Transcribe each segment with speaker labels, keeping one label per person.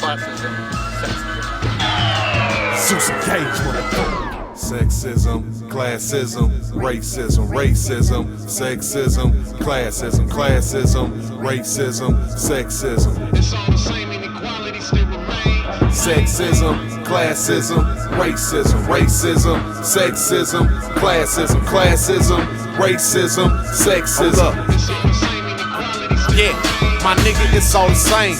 Speaker 1: classism, sexism.
Speaker 2: Zeus Gage, motherfucker. Sexism, classism, racism, sexism, classism, racism, sexism.
Speaker 3: It's all the same, inequality still remains.
Speaker 2: Sexism, classism, racism, sexism, classism, racism, sexism.
Speaker 3: It's all the same, inequality still
Speaker 2: Yeah, my nigga, it's all the same.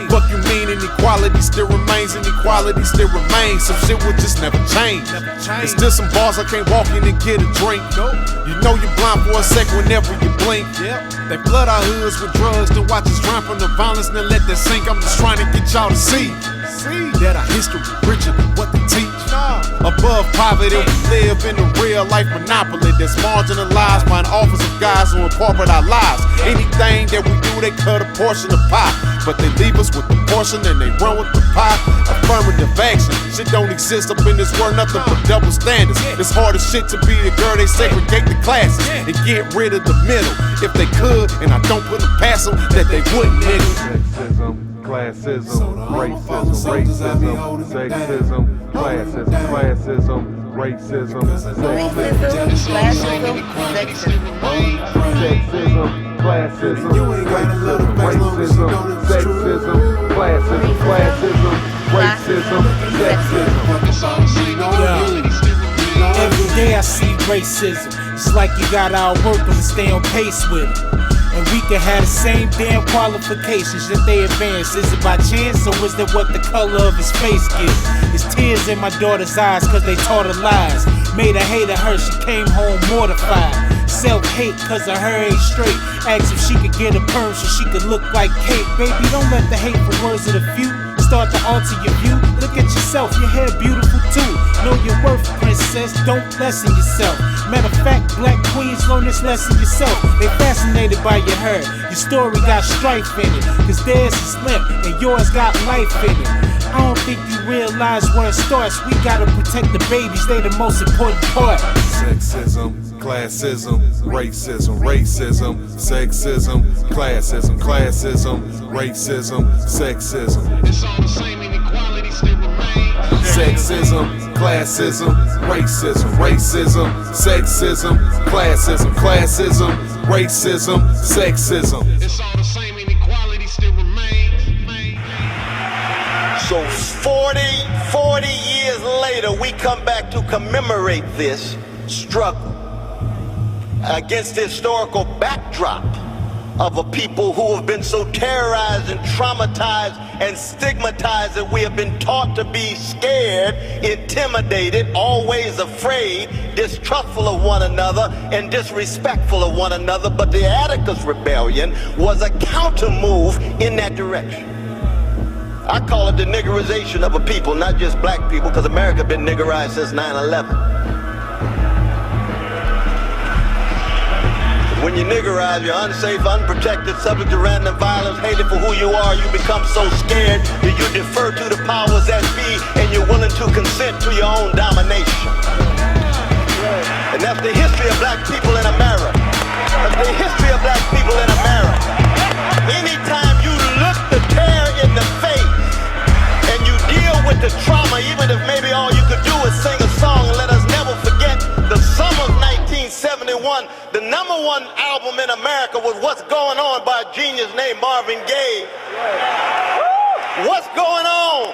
Speaker 2: Fuck you mean inequality still remains, inequality still remains. Some shit will just never change. It's still some bars I can't walk in and get a drink. You know you're blind for a sec whenever you blink. They flood our hoods with drugs to watch us drown from the violence and then let that sink. I'm just trying to get y'all to see that our history richer than what they teach. Above poverty, we live in a real life monopoly that's marginalized by an office of guys who incorporate our lives. Anything that we do, they cut a portion of pie, but they leave us with the portion and they run with the pie. Affirmative action, shit don't exist up in this world, nothing but double standards. It's hard as shit to be the girl, they segregate the classes and get rid of the middle. If they could, and I don't put them past them, that they wouldn't, nigga. Sexism, classism, racism, sexism, classism, racism,
Speaker 1: Classism, sexism.
Speaker 2: sexism, classism, racism, sexism, classism, racism, sexism.
Speaker 3: It's all the same, inequality still remains.
Speaker 4: Every day I see racism. It's like you gotta outwork them and stay on pace with it. And we can have the same damn qualifications that they advance. Is it by chance or is that what the color of his face gives? It's tears in my daughter's eyes cause they taught her lies. Made her hate her, she came home mortified. Self-hate cause her hair ain't straight. Asked if she could get a perm so she could look like Kate. Baby, don't let the hateful words of the few start to alter your view. Look at yourself, your hair beautiful too. Know your worth, princess, don't lessen yourself. Matter of fact, black queens, learn this lesson yourself. They fascinated by your hair. Your story got strife in it, cause theirs is limp and yours got life in it. I don't think you realize where it starts. We gotta protect the babies, they the most important part.
Speaker 2: Sexism, classism, racism, sexism, classism, racism, sexism.
Speaker 3: It's all the same, inequality still remains.
Speaker 2: Sexism, classism, racism, sexism, classism, racism, sexism.
Speaker 3: It's all the same, inequality still remains.
Speaker 5: So 40 years later, we come back to commemorate this struggle against the historical backdrop of a people who have been so terrorized and traumatized and stigmatized that we have been taught to be scared, intimidated, always afraid, distrustful of one another, and disrespectful of one another. But the Atticus Rebellion was a counter move in that direction. I call it the niggerization of a people, not just black people, because America been niggerized since 9/11. When you niggerize, you're unsafe, unprotected, subject to random violence, hated for who you are. You become so scared that you defer to the powers that be, and you're willing to consent to your own domination. And that's the history of black people in America. That's the history of black people in America. Anytime you look the terror in the face and you deal with the trauma, even if maybe all you could do is sing a song, and let us never forget the summer of 1971, the #1 album in America was What's Going On by a genius named Marvin Gaye. What's going on?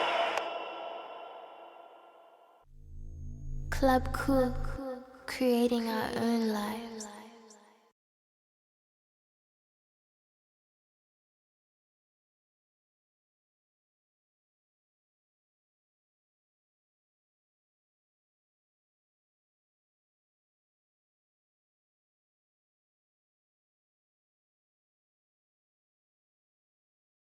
Speaker 6: Club Cool, creating our own lives.